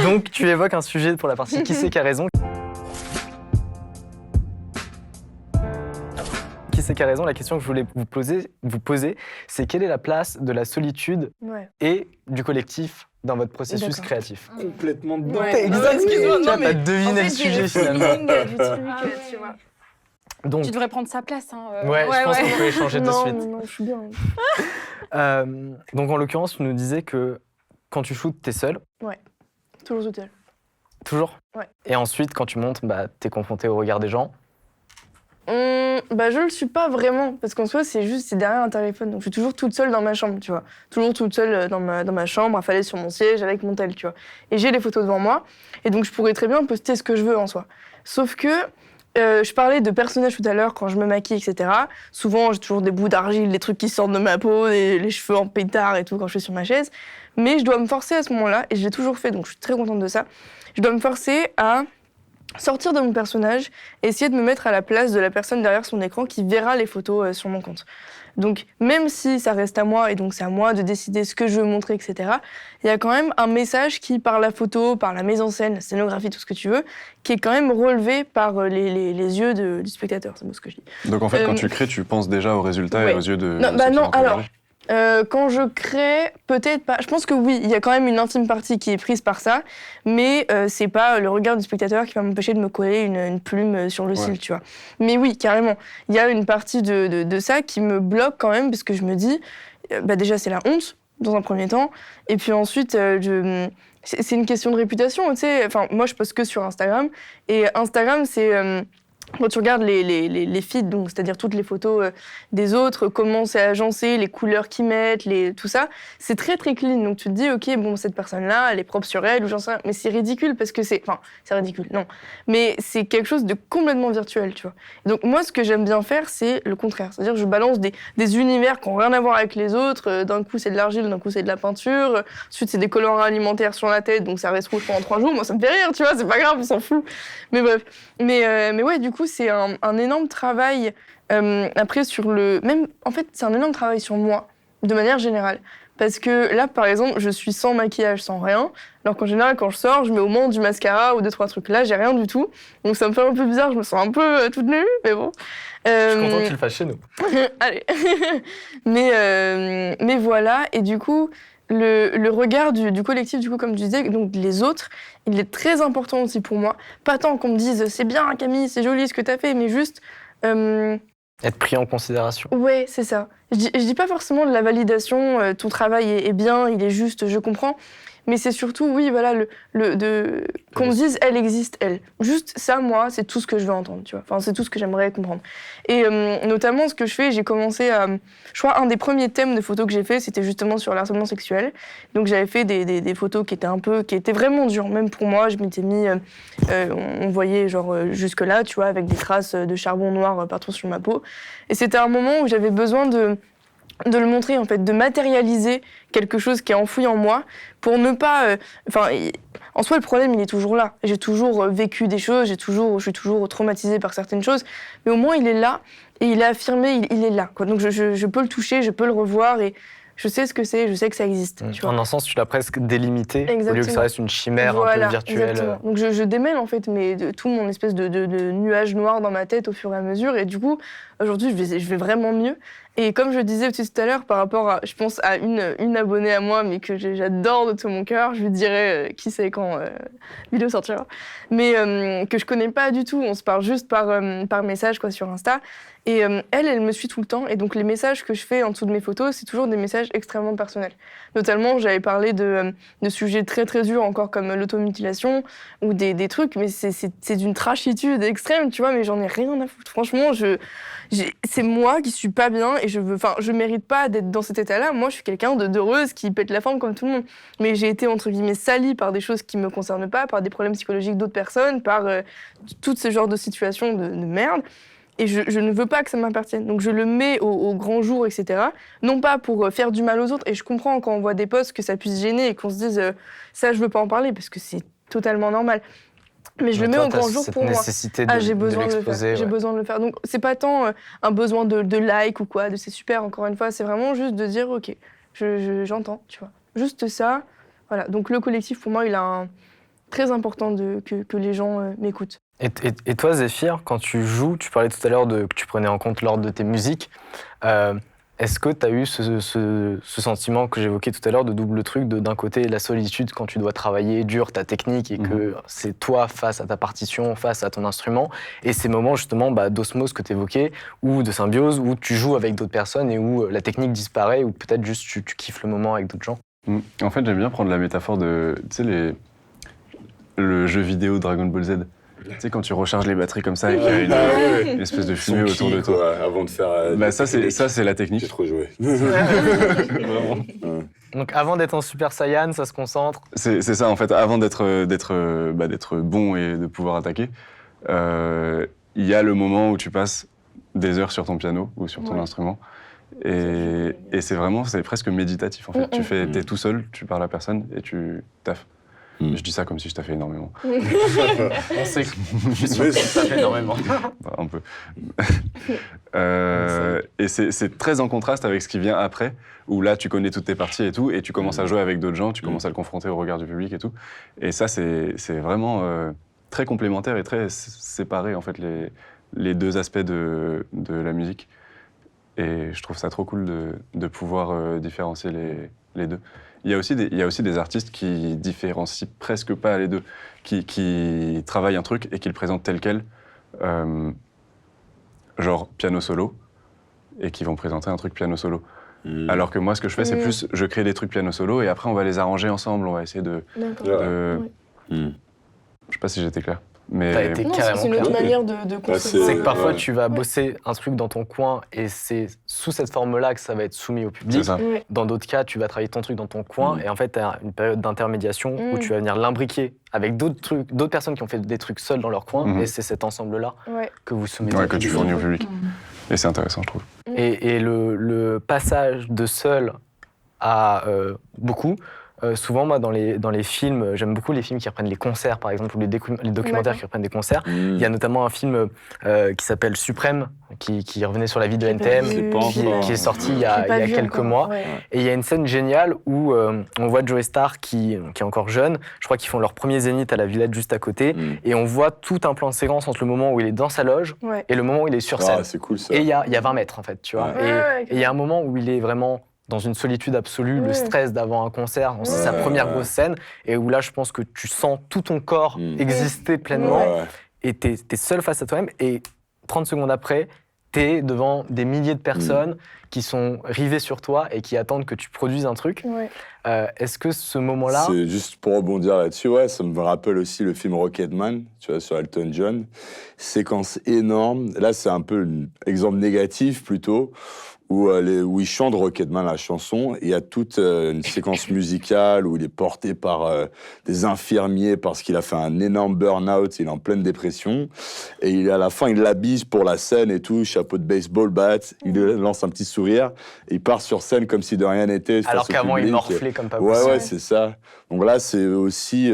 Donc, tu évoques un sujet pour la partie qui c'est qui a raison. Qui c'est qui a raison, la question que je voulais vous poser, c'est quelle est la place de la solitude et du collectif dans votre processus créatif? Complètement dedans. T'es exact, excuse-moi, tu as non, mais deviné le sujet finalement. Du truc, tu vois. Donc, Tu devrais prendre sa place. Hein, ouais, je pense qu'on peut échanger de suite. Non, je suis bien. Donc en l'occurrence, tu nous disais que quand tu shootes, t'es seul. Ouais, toujours toute seule. Toujours? Ouais. Et ensuite, quand tu montes, t'es confronté au regard des gens. Je le suis pas vraiment, parce qu'en soi, c'est derrière un téléphone. Donc je suis toujours toute seule dans ma chambre, tu vois. Toujours toute seule dans ma chambre, affalée sur mon siège avec mon tel, tu vois. Et j'ai les photos devant moi, et donc je pourrais très bien poster ce que je veux en soi. Sauf que je parlais de personnages tout à l'heure, quand je me maquille, etc. Souvent, j'ai toujours des bouts d'argile, des trucs qui sortent de ma peau, les cheveux en pétard et tout quand je suis sur ma chaise. Mais je dois me forcer à ce moment-là, et je l'ai toujours fait, donc je suis très contente de ça. Je dois me forcer à sortir de mon personnage et essayer de me mettre à la place de la personne derrière son écran qui verra les photos sur mon compte. Donc, même si ça reste à moi, et donc c'est à moi de décider ce que je veux montrer, etc., il y a quand même un message qui, par la photo, par la mise en scène, la scénographie, tout ce que tu veux, qui est quand même relevé par les yeux du spectateur, c'est ce que je dis. Donc en fait, quand tu crées, tu penses déjà aux résultats et aux yeux de non, ceux qui vont te alors, regarder. quand je crée, peut-être pas. Je pense que oui, il y a quand même une infime partie qui est prise par ça, mais c'est pas le regard du spectateur qui va m'empêcher de me coller une plume sur le cil, tu vois. Mais oui, carrément, il y a une partie de ça qui me bloque quand même, parce que je me dis, déjà c'est la honte, dans un premier temps, et puis ensuite, c'est une question de réputation, tu sais. Enfin, moi je poste que sur Instagram, et Instagram c'est... Quand tu regardes les feeds, donc c'est-à-dire toutes les photos des autres, comment c'est agencé, les couleurs qu'ils mettent, tout ça, c'est très très clean. Donc tu te dis, ok, bon, cette personne-là, elle est propre sur elle, ou j'en sais rien. Mais c'est ridicule parce que c'est ridicule, non. Mais c'est quelque chose de complètement virtuel, tu vois. Et donc moi, ce que j'aime bien faire, c'est le contraire. C'est-à-dire que je balance des univers qui n'ont rien à voir avec les autres. D'un coup, c'est de l'argile, d'un coup, c'est de la peinture. Ensuite, c'est des colorants alimentaires sur la tête, donc ça reste rouge pendant 3 jours. Moi, ça me fait rire, tu vois, c'est pas grave, on s'en fout. Mais bref. Mais ouais, du coup, c'est un énorme travail après en fait, c'est un énorme travail sur moi, de manière générale. Parce que là, par exemple, je suis sans maquillage, sans rien. Alors qu'en général, quand je sors, je mets au moins du mascara ou 2-3 trucs. Là, j'ai rien du tout. Donc ça me fait un peu bizarre, je me sens un peu toute nue, mais bon. Je suis content que tu le fasses chez nous. Allez. mais voilà, et du coup... Le regard du collectif, du coup, comme tu disais, donc les autres, il est très important aussi pour moi. Pas tant qu'on me dise « c'est bien Camille, c'est joli ce que t'as fait », mais juste... Être pris en considération. Ouais, c'est ça. Je dis pas forcément de la validation, ton travail est bien, il est juste, je comprends. Mais c'est surtout, oui, voilà, qu'on me dise, elle existe, elle. Juste ça, moi, c'est tout ce que je veux entendre, tu vois. Enfin, c'est tout ce que j'aimerais comprendre. Et notamment, ce que je fais, j'ai commencé à... Je crois, un des premiers thèmes de photos que j'ai fait, c'était justement sur le harcèlement sexuel. Donc, j'avais fait des photos qui étaient vraiment dures, même pour moi. Je m'étais mis... on voyait, genre, jusque-là, tu vois, avec des traces de charbon noir partout sur ma peau. Et c'était un moment où j'avais besoin de le montrer, en fait, de matérialiser quelque chose qui est enfoui en moi pour ne pas... en soi, le problème, il est toujours là. J'ai toujours vécu des choses, je suis toujours traumatisée par certaines choses, mais au moins, il est là, et il est affirmé, il est là, quoi. Donc, je peux le toucher, je peux le revoir, et je sais ce que c'est, je sais que ça existe. Tu vois. En un sens, tu l'as presque délimité, Exactement. au lieu que ça reste une chimère un peu virtuelle. Exactement. Donc je démêle en fait tout mon espèce de nuage noir dans ma tête au fur et à mesure. Et du coup, aujourd'hui, je vais vraiment mieux. Et comme je disais aussi tout à l'heure, par rapport à, je pense, à une abonnée à moi, mais que j'adore de tout mon cœur, je lui dirai qui c'est quand la vidéo sortira, mais que je connais pas du tout. On se parle juste par message quoi, sur Insta. Et elle me suit tout le temps. Et donc, les messages que je fais en dessous de mes photos, c'est toujours des messages extrêmement personnels. Notamment, j'avais parlé de sujets très, très durs, encore comme l'automutilation ou des trucs, mais c'est d'une trashitude extrême, tu vois, mais j'en ai rien à foutre. Franchement, c'est moi qui suis pas bien et je mérite pas d'être dans cet état-là. Moi, je suis quelqu'un d'heureuse qui pète la forme comme tout le monde. Mais j'ai été, entre guillemets, salie par des choses qui me concernent pas, par des problèmes psychologiques d'autres personnes, par tout ce genre de situations de merde. Et je ne veux pas que ça m'appartienne. Donc je le mets au grand jour, etc. Non pas pour faire du mal aux autres. Et je comprends quand on voit des posts que ça puisse gêner et qu'on se dise ça, je veux pas en parler parce que c'est totalement normal. Mais je le mets au grand jour pour moi. Nécessité j'ai besoin de le faire. Ouais. J'ai besoin de le faire. Donc c'est pas tant un besoin de like ou quoi, c'est super, encore une fois. C'est vraiment juste de dire ok, j'entends, tu vois. Juste ça. Voilà, donc le collectif, pour moi, il a un très important que les gens m'écoutent. Et toi, Zéphyr, quand tu joues, tu parlais tout à l'heure que tu prenais en compte l'ordre de tes musiques. Est-ce que tu as eu ce sentiment que j'évoquais tout à l'heure de double truc, d'un côté la solitude quand tu dois travailler dur ta technique et que c'est toi face à ta partition, face à ton instrument, et ces moments justement d'osmose que tu évoquais, ou de symbiose, où tu joues avec d'autres personnes et où la technique disparaît, ou peut-être juste tu kiffes le moment avec d'autres gens? En fait, j'aime bien prendre la métaphore de, tu sais, le jeu vidéo Dragon Ball Z. Tu sais, quand tu recharges les batteries comme ça et qu'il y a une espèce de fumée autour de toi. Quoi, avant de faire... ça, c'est la technique. J'ai trop joué. Vraiment. Donc avant d'être en Super Saiyan, ça se concentre. C'est ça, en fait, avant d'être bon et de pouvoir attaquer, il y a le moment où tu passes des heures sur ton piano ou sur ton instrument. Et c'est presque méditatif, en fait. T'es tout seul, tu parles à personne et tu taffes. Je dis ça comme si je taffais énormément. On sait que je suis sûr que tu taffes énormément. Un peu. Et c'est très en contraste avec ce qui vient après, où là, tu connais toutes tes parties et tout, et tu commences à jouer avec d'autres gens, tu commences à le confronter au regard du public et tout. Et ça, c'est vraiment très complémentaire et très séparé, en fait, les deux aspects de la musique. Et je trouve ça trop cool de pouvoir différencier les deux. Il y a aussi des artistes qui différencient presque pas les deux, qui travaillent un truc et qui le présentent tel quel, genre piano solo, et qui vont présenter un truc piano solo. Alors que moi, ce que je fais, c'est plus, je crée des trucs piano solo et après on va les arranger ensemble, on va essayer de... Je sais pas si j'étais clair. Mais... T'as été carrément c'est une autre manière de concevoir. C'est que parfois tu vas bosser un truc dans ton coin et c'est sous cette forme-là que ça va être soumis au public. Dans d'autres cas, tu vas travailler ton truc dans ton coin et en fait, tu as une période d'intermédiation où tu vas venir l'imbriquer avec d'autres personnes qui ont fait des trucs seuls dans leur coin et c'est cet ensemble-là que vous soumettez. Ouais, que tu fournis au public. Et c'est intéressant, je trouve. Et le passage de seul à beaucoup, souvent, moi, dans les films, j'aime beaucoup les films qui reprennent les concerts, par exemple, ou les documentaires qui reprennent des concerts. Il y a notamment un film qui s'appelle Suprême, qui revenait sur la vie de NTM, qui est sorti il y a quelques mois. Et il y a une scène géniale où on voit Joey Starr, qui est encore jeune, je crois qu'ils font leur premier zénith à la Villette juste à côté, et on voit tout un plan de séquence entre le moment où il est dans sa loge et le moment où il est sur scène. C'est cool, ça. Et il y a 20 mètres, en fait, tu vois. Et il y a un moment où il est vraiment dans une solitude absolue, le stress d'avoir un concert, c'est sa première grosse scène, et où là, je pense que tu sens tout ton corps exister pleinement, et t'es seul face à toi-même, et 30 secondes après, t'es devant des milliers de personnes qui sont rivées sur toi et qui attendent que tu produises un truc. Est-ce que ce moment-là... C'est juste pour rebondir là-dessus, ça me rappelle aussi le film Rocketman, tu vois, sur Elton John. Séquence énorme. Là, c'est un peu un exemple négatif, plutôt, où il chante Rocketman, la chanson, et il y a toute une séquence musicale où il est porté par des infirmiers parce qu'il a fait un énorme burn-out, il est en pleine dépression, et à la fin, il l'habille pour la scène et tout, chapeau de baseball, bat, il lance un petit sourire, et il part sur scène comme si de rien n'était. Alors qu'avant, il morflait comme pas possible. Ouais, c'est ça. Donc là, c'est aussi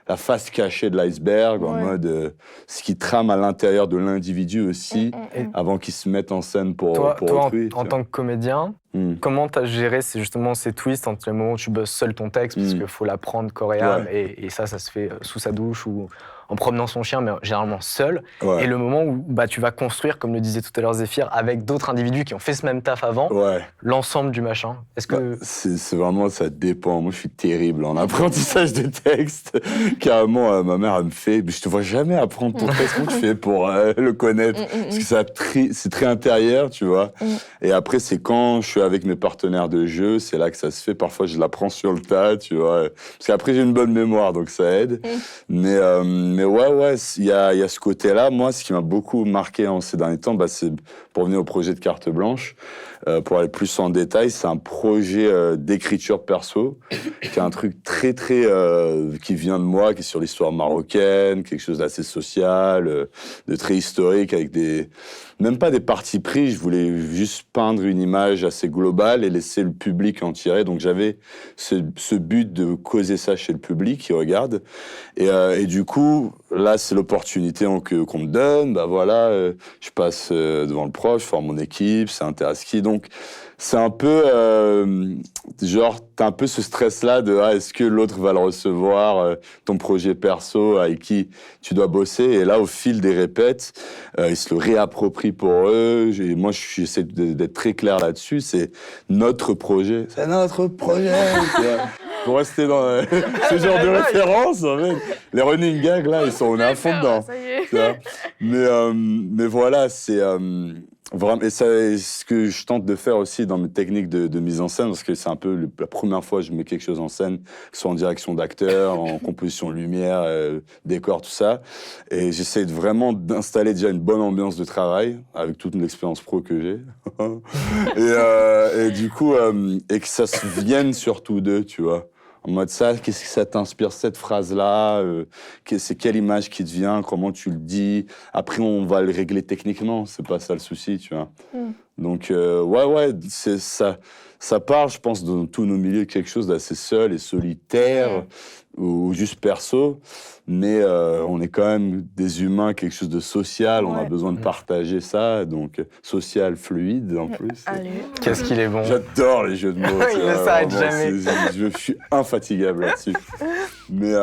la face cachée de l'iceberg, en mode ce qui trame à l'intérieur de l'individu aussi, avant qu'il se mette en scène pour autrui. En tant que comédien, comment tu as géré justement ces twists entre le moment où tu bosses seul ton texte, parce qu'il faut l'apprendre corps et âme, et ça se fait sous sa douche ou en promenant son chien, mais généralement seul, et le moment où tu vas construire, comme le disait tout à l'heure Zéphyr, avec d'autres individus qui ont fait ce même taf avant, l'ensemble du machin. Est-ce que... c'est vraiment, ça dépend. Moi, je suis terrible en apprentissage de texte. Carrément, ma mère, elle me fait, je te vois jamais apprendre ton texte, comment tu fais pour le connaître? Parce que c'est très intérieur, tu vois. Et après, c'est quand je suis avec mes partenaires de jeu, c'est là que ça se fait. Parfois, je l'apprends sur le tas, tu vois. Parce qu'après, j'ai une bonne mémoire, donc ça aide. Mais il y a ce côté-là. Moi, ce qui m'a beaucoup marqué en ces derniers temps, c'est pour venir au projet de Carte Blanche. Pour aller plus en détail, c'est un projet d'écriture perso, qui est un truc très, très... qui vient de moi, qui est sur l'histoire marocaine, quelque chose d'assez social, de très historique, avec même pas des partis pris, je voulais juste peindre une image assez globale et laisser le public en tirer. Donc j'avais ce but de causer ça chez le public qui regarde. Et du coup, là, c'est l'opportunité qu'on me donne. Je passe devant le prof, je forme mon équipe, c'est Interaski. Donc c'est un peu genre t'as un peu ce stress-là de est-ce que l'autre va le recevoir, ton projet perso avec qui tu dois bosser. Et là, au fil des répètes, ils se le réapproprient pour eux. Moi, j'essaie d'être très clair là-dessus. C'est notre projet. C'est notre projet. Pour rester dans ce genre de référence, en fait. Les running gags, là, on est à fond dedans. Ça y est. Tu vois. Mais voilà, c'est vraiment, et c'est ce que je tente de faire aussi dans mes techniques de mise en scène, parce que c'est un peu la première fois que je mets quelque chose en scène, que ce soit en direction d'acteur, en composition lumière, décor, tout ça. Et j'essaie vraiment d'installer déjà une bonne ambiance de travail, avec toute l'expérience pro que j'ai. et du coup, et que ça se vienne surtout d'eux, tu vois. En mode ça, qu'est-ce que ça t'inspire, cette phrase-là c'est quelle image qui te vient, comment tu le dis. Après, on va le régler techniquement, c'est pas ça le souci, tu vois. Donc, ouais, c'est ça. Ça part, je pense, dans tous nos milieux, quelque chose d'assez seul et solitaire, ou juste perso. Mais on est quand même des humains, quelque chose de social. On a besoin de partager ça, donc social, fluide en plus. Allez. Qu'est-ce qu'il est bon. J'adore les jeux de mots. Il ne s'arrête jamais. Je suis infatigable là-dessus. Mais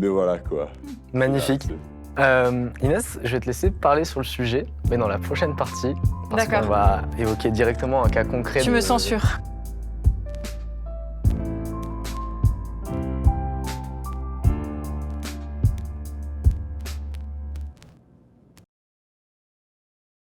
voilà, quoi. Magnifique. Inès, je vais te laisser parler sur le sujet, mais dans la prochaine partie, parce D'accord. qu'on va évoquer directement un cas concret. Tu me censures.